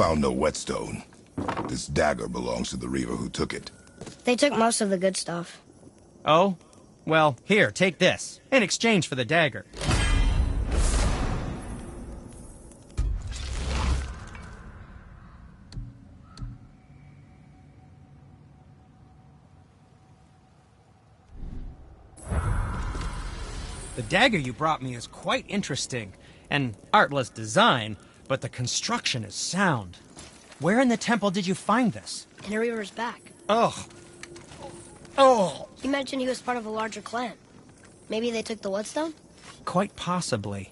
found no whetstone. This dagger belongs to the Reaver who took it. They took most of the good stuff. Oh? Well, here, take this. In exchange for the dagger. The dagger you brought me is quite interesting. An artless design, but the construction is sound. Where in the temple did you find this? In a Reaver's back. Ugh. Oh! He mentioned he was part of a larger clan. Maybe they took the whetstone? Quite possibly.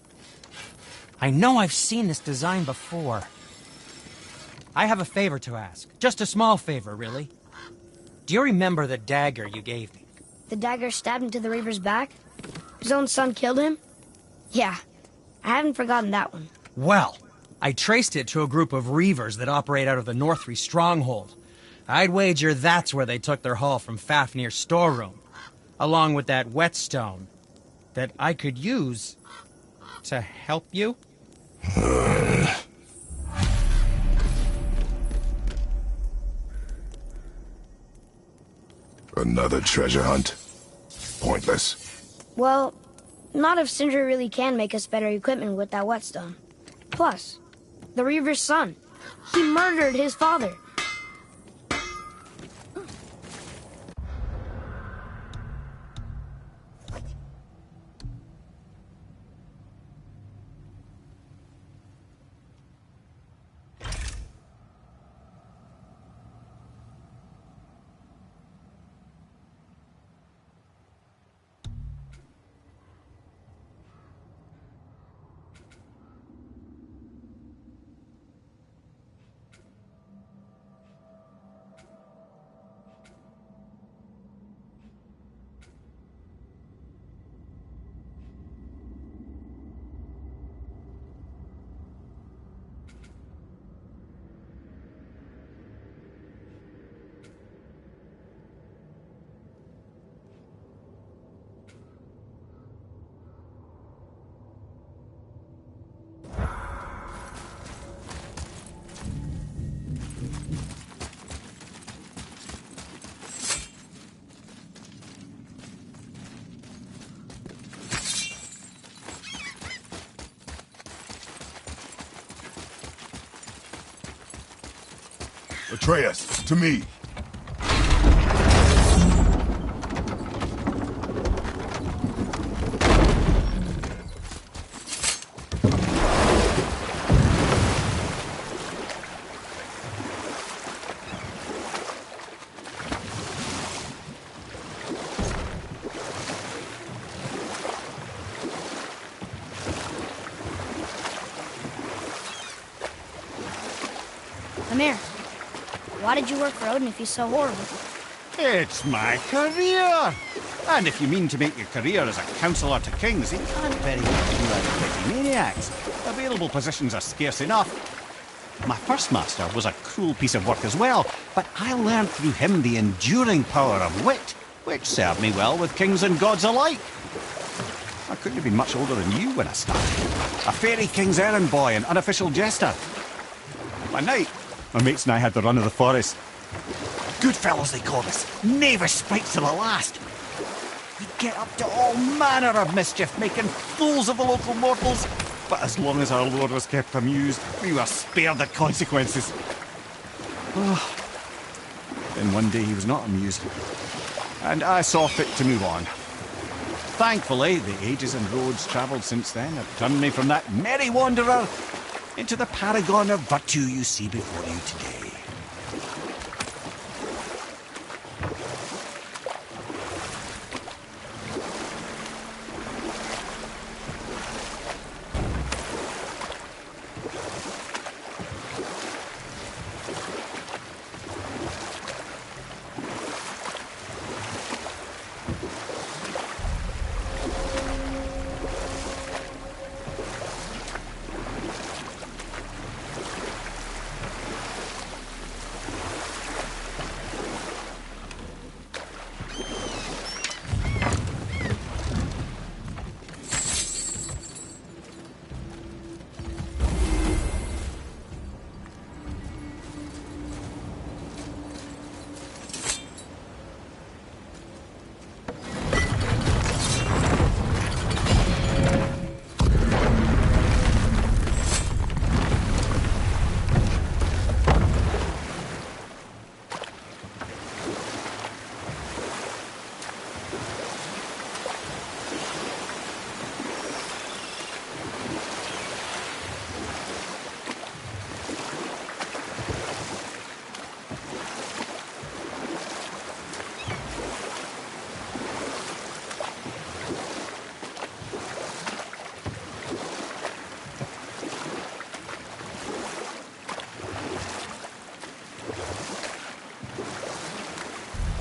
I know I've seen this design before. I have a favor to ask. Just a small favor, really. Do you remember the dagger you gave me? The dagger stabbed into the Reaver's back? His own son killed him? Yeah, I haven't forgotten that one. Well, I traced it to a group of Reavers that operate out of the Northree stronghold. I'd wager that's where they took their haul from Fafnir's storeroom, along with that whetstone that I could use to help you. Another treasure hunt? Pointless. Well, not if Sindri really can make us better equipment with that whetstone. Plus, the Reaver's son. He murdered his father. Atreus, to me. Amir, why did you work for Odin if he's so horrible? It's my career! And if you mean to make your career as a counsellor to kings, you can't very well do that with petty maniacs. Available positions are scarce enough. My first master was a cruel piece of work as well, but I learned through him the enduring power of wit, which served me well with kings and gods alike. I couldn't have been much older than you when I started. A fairy king's errand boy and unofficial jester. By night, my mates and I had the run of the forest. Good fellows, they called us. Knavish sprites to the last. We'd get up to all manner of mischief, making fools of the local mortals. But as long as our lord was kept amused, we were spared the consequences. Oh. Then one day he was not amused, and I saw fit to move on. Thankfully, the ages and roads travelled since then have turned me from that merry wanderer into the paragon of virtue you see before you today.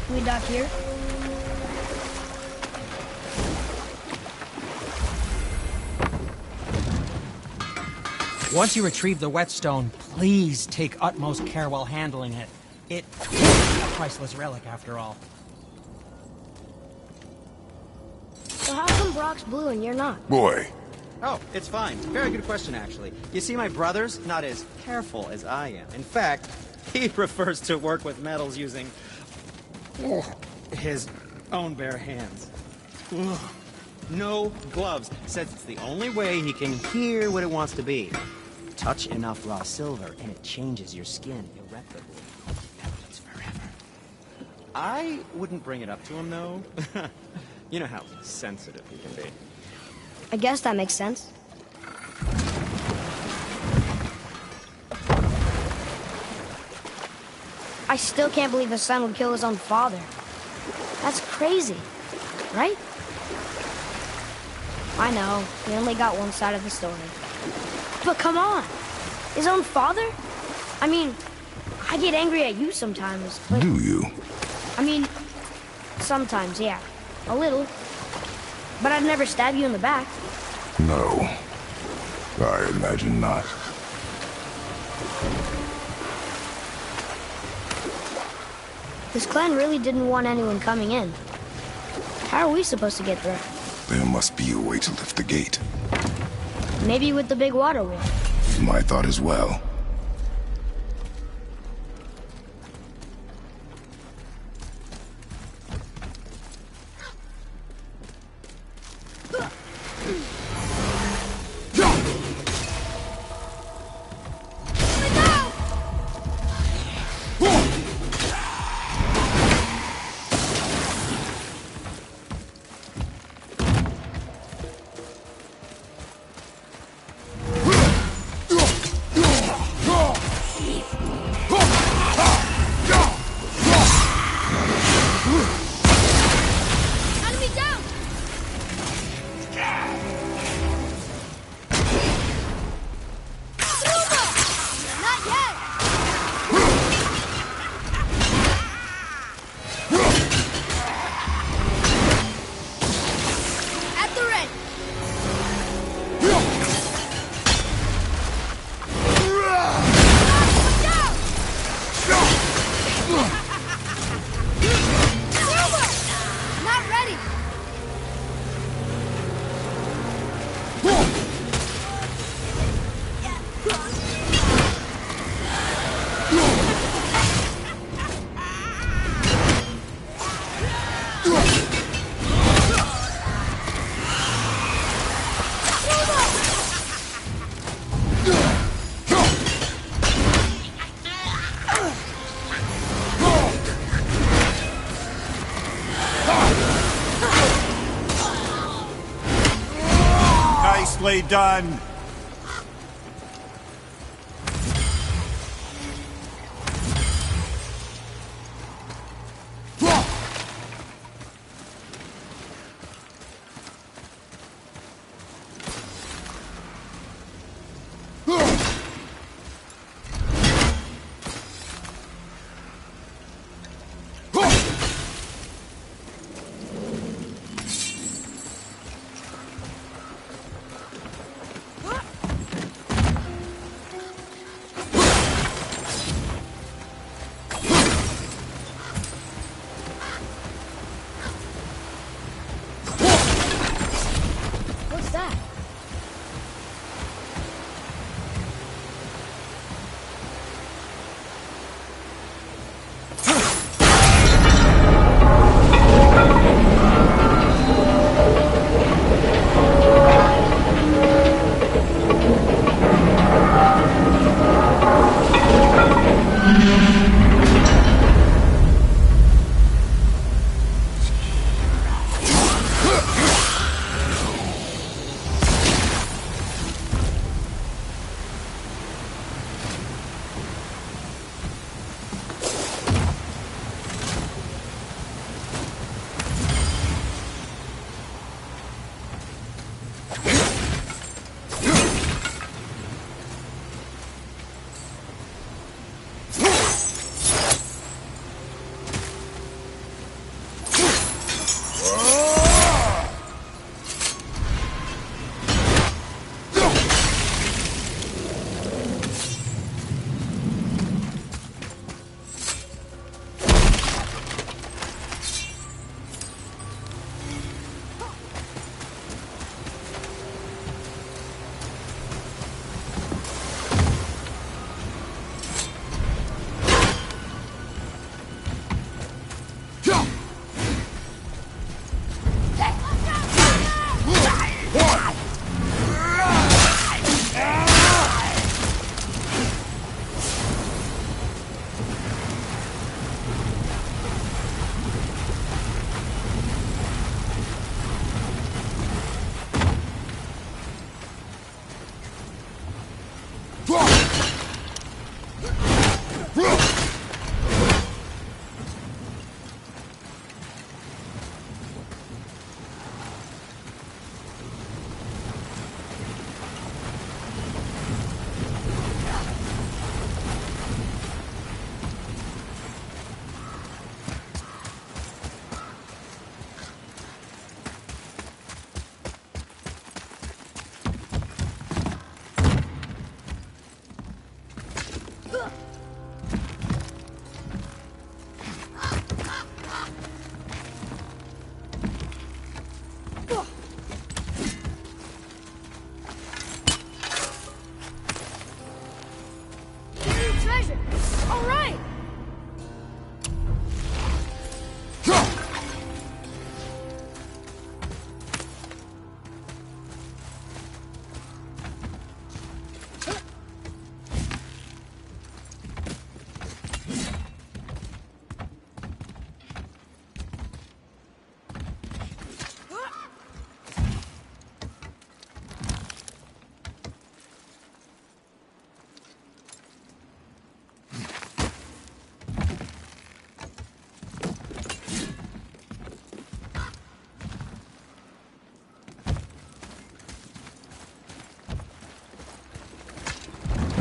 Can we dock here? Once you retrieve the whetstone, please take utmost care while handling it. It's a priceless relic, after all. So how come Brock's blue and you're not? Boy, Oh, it's fine. Very good question, actually. You see, my brother's not as careful as I am. In fact, he prefers to work with metals using his own bare hands. Ugh. No gloves. Says it's the only way he can hear what it wants to be. Touch enough raw silver, and it changes your skin irreparably. Evidence forever. I wouldn't bring it up to him, though. You know how sensitive he can be. I guess that makes sense. I still can't believe a son would kill his own father. That's crazy, right? I know, we only got one side of the story. But come on, his own father? I mean, I get angry at you sometimes, but... do you? I mean, sometimes, yeah. A little. But I'd never stab you in the back. No. I imagine not. This clan really didn't want anyone coming in. How are we supposed to get through? There must be a way to lift the gate. Maybe with the big water wheel. My thought as well. Enemy down! Not yet! At the ready! Not ready! Nicely done. What's that?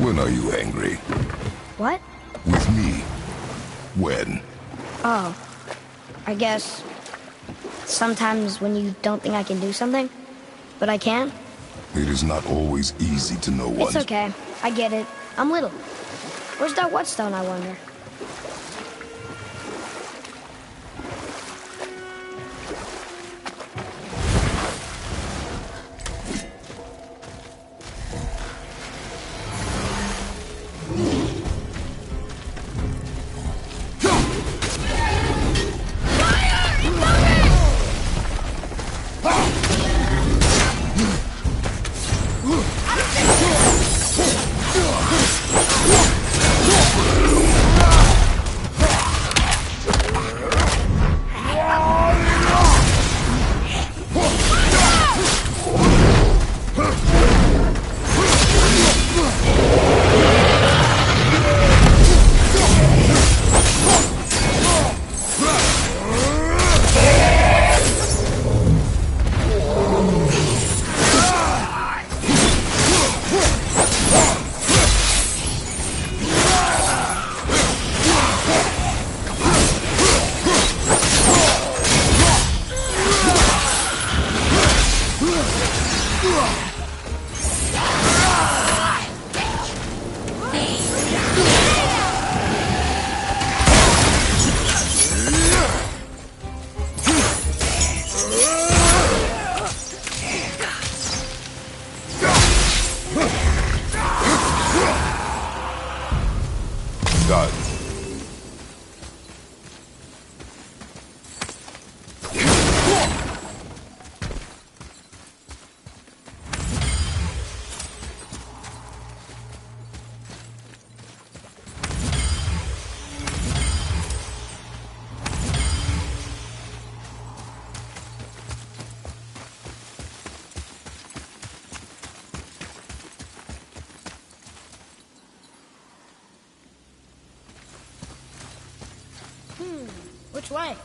When are you angry? What? With me. When? Oh, I guess sometimes when you don't think I can do something, but I can. It is not always easy to know what. It's okay. I get it. I'm little. Where's that whetstone, I wonder? Done. Which way?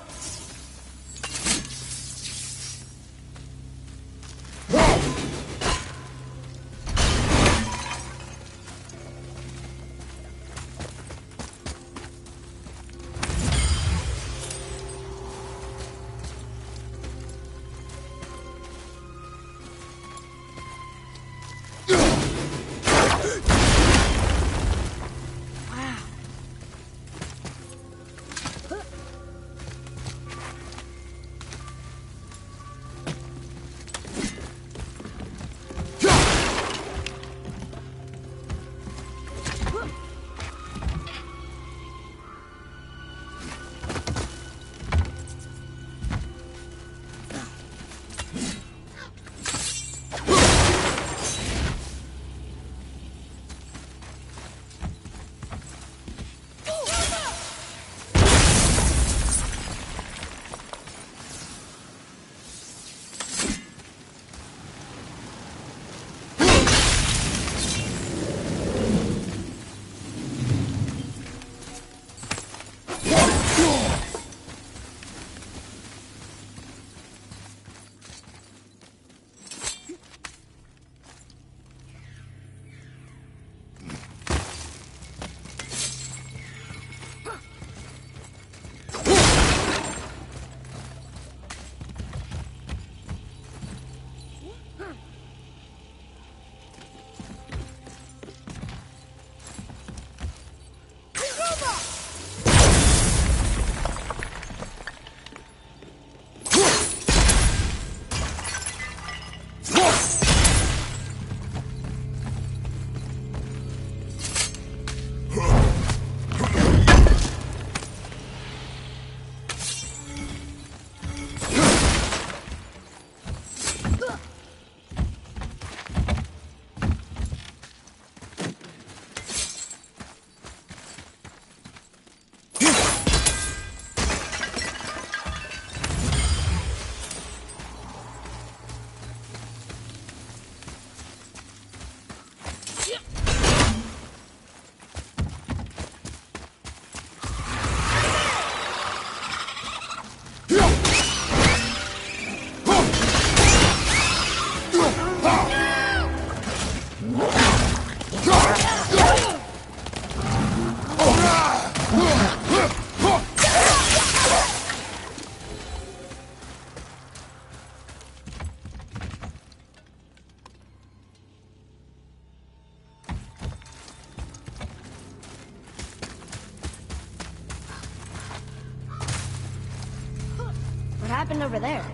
happened over there?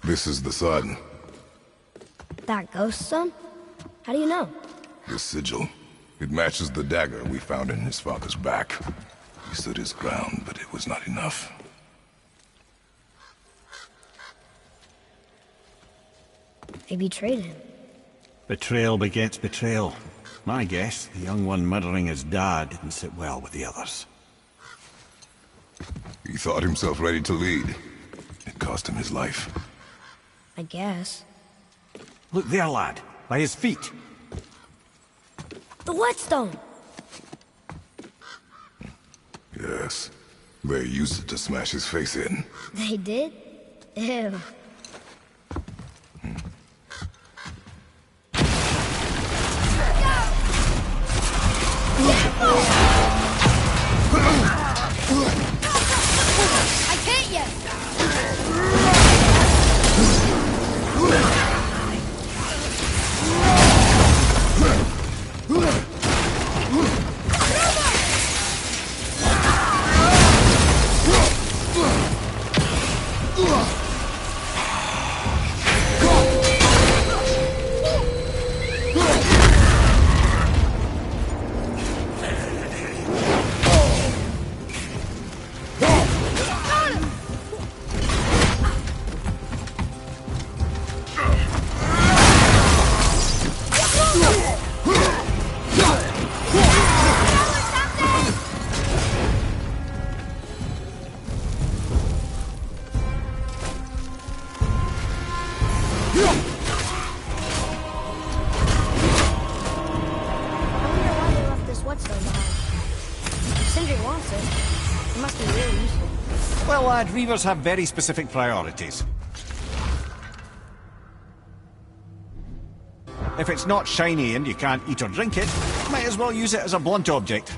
This is the sun. That ghost son? How do you know? The sigil. It matches the dagger we found in his father's back. He stood his ground, but it was not enough. They betrayed him. Betrayal begets betrayal. My guess, the young one murdering his dad didn't sit well with the others. He thought himself ready to lead. It cost him his life. I guess. Look there, lad. By his feet. The whetstone! Yes. They used it to smash his face in. They did? Ew. I can't yet! Well, lad, reavers have very specific priorities. If it's not shiny and you can't eat or drink it, might as well use it as a blunt object.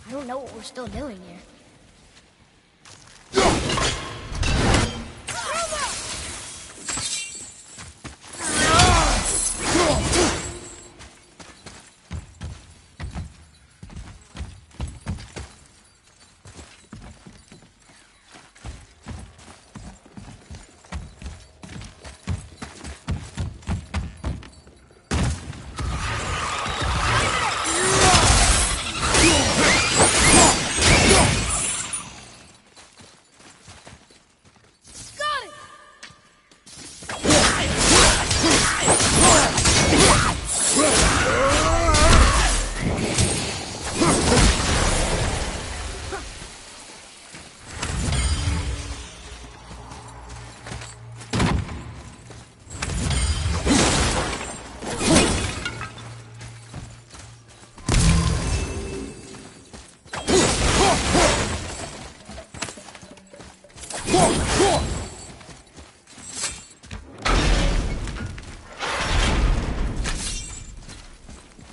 I don't know what we're still doing here.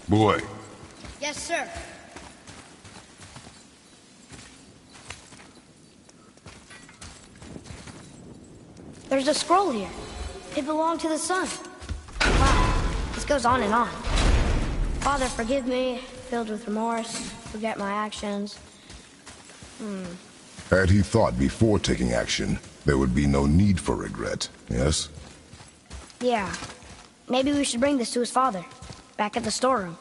Boy, Yes, sir. There's a scroll here. It belonged to the sun. Wow, this goes on and on. Father, forgive me, filled with remorse, forget my actions. Had he thought before taking action, there would be no need for regret, yes? Yeah. Maybe we should bring this to his father, back at the storeroom.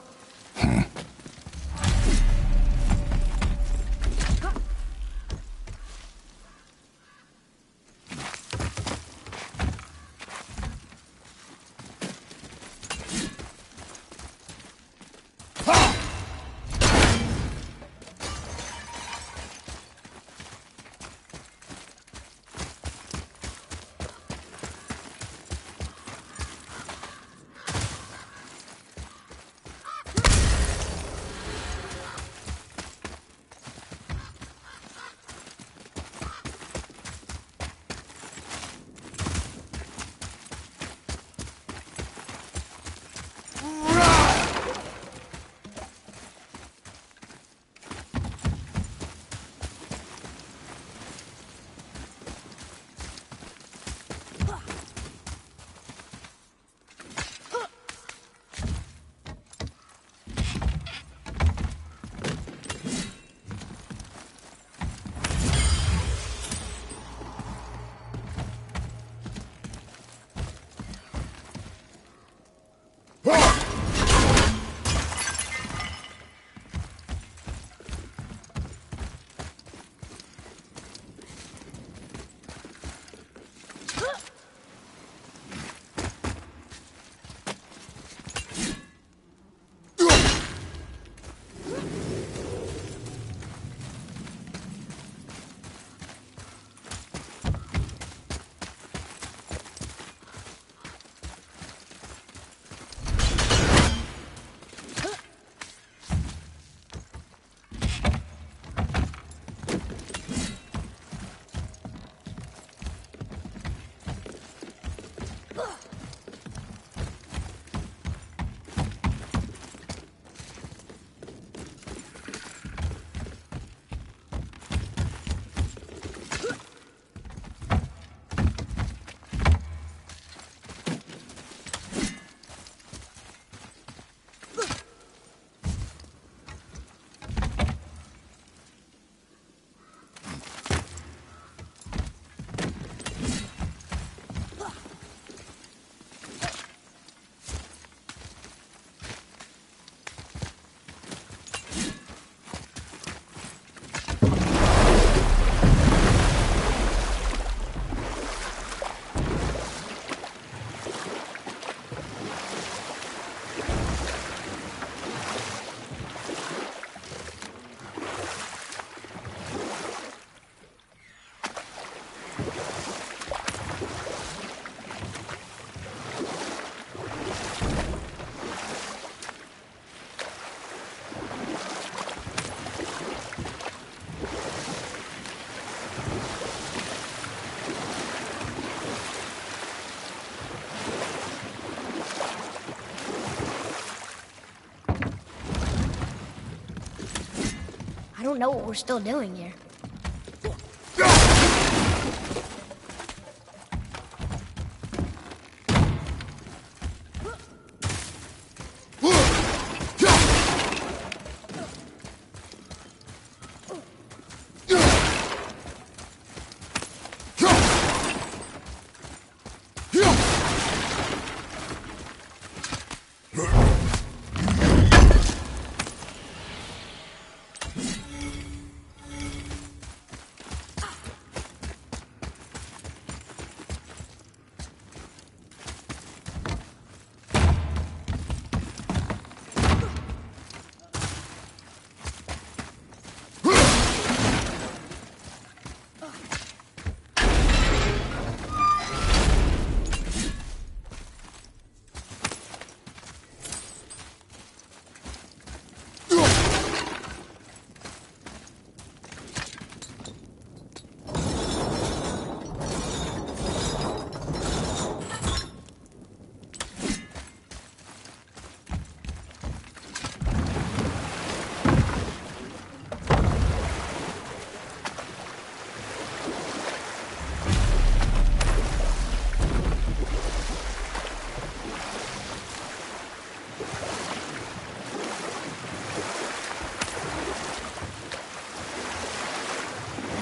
I don't know what we're still doing here.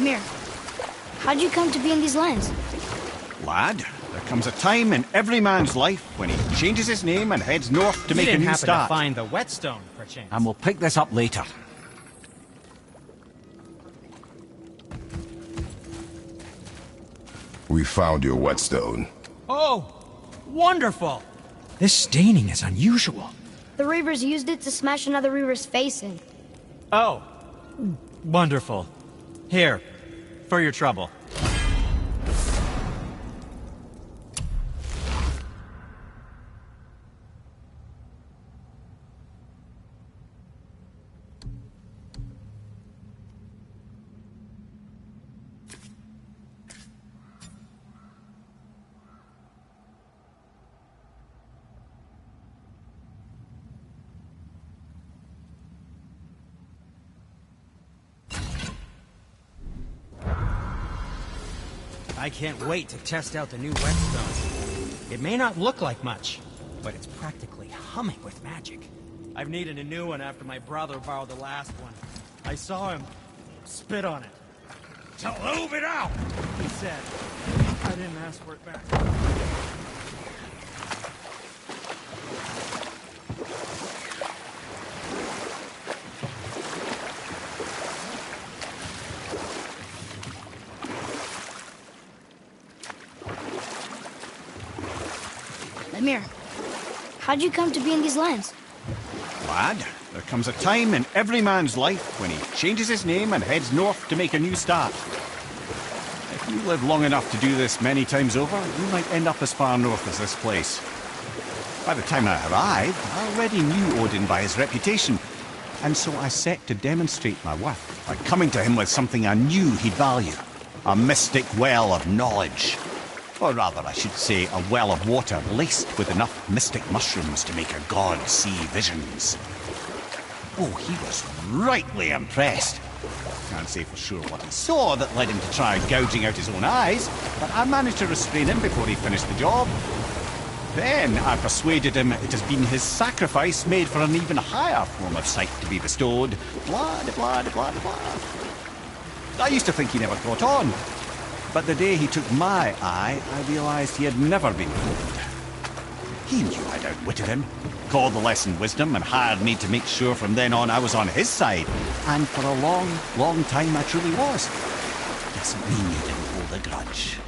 Lemire, how'd you come to be in these lands? Lad, there comes a time in every man's life when he changes his name and heads north to You make a didn't new happen start. to find the whetstone, perchance. And we'll pick this up later. We found your whetstone. Oh, wonderful! This staining is unusual. The Reavers used it to smash another Reaver's face in. Oh, wonderful. Here, for your trouble. I can't wait to test out the new whetstone. It may not look like much, but it's practically humming with magic. I've needed a new one after my brother borrowed the last one. I saw him spit on it. To lube it out, he said. I didn't ask for it back. Lemire, how'd you come to be in these lands? Lad, there comes a time in every man's life when he changes his name and heads north to make a new start. If you live long enough to do this many times over, you might end up as far north as this place. By the time I arrived, I already knew Odin by his reputation, and so I set to demonstrate my worth by coming to him with something I knew he'd value. A mystic well of knowledge. Or rather, I should say, a well of water laced with enough mystic mushrooms to make a god see visions. Oh, he was rightly impressed. Can't say for sure what he saw that led him to try gouging out his own eyes, but I managed to restrain him before he finished the job. Then I persuaded him it has been his sacrifice made for an even higher form of sight to be bestowed. Blah, de blah, de blah, de blah. I used to think he never caught on. But the day he took my eye, I realized he had never been fooled. He knew I'd outwitted him, called the lesson wisdom, and hired me to make sure from then on I was on his side. And for a long, long time I truly was. Doesn't mean you didn't hold a grudge.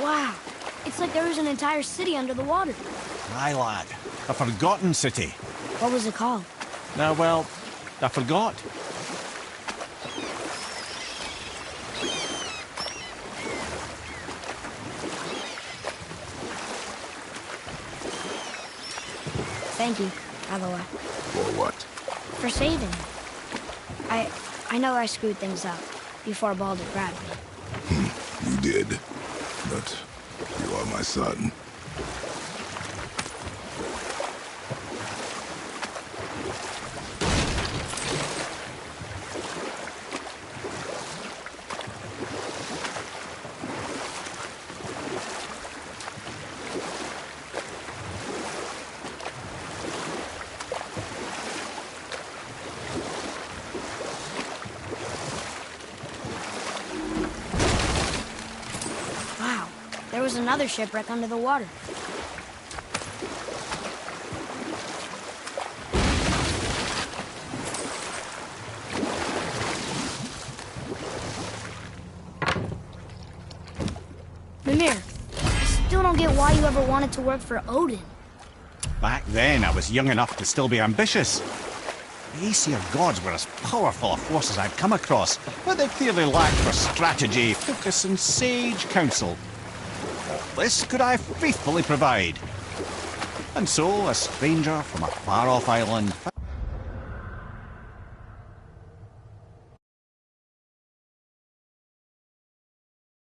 Wow, it's like there was an entire city under the water. Aye, lad. A forgotten city. What was it called? Well, I forgot. Thank you, by the way. For what? For saving me. I know I screwed things up before Baldur grabbed me. You did. But you are my son. was another shipwreck under the water. Mimir, I still don't get why you ever wanted to work for Odin. Back then, I was young enough to still be ambitious. The Aesir gods were as powerful a force as I'd come across, but they clearly lacked for strategy, focus, and sage counsel. All this could I faithfully provide. And so, a stranger from a far-off island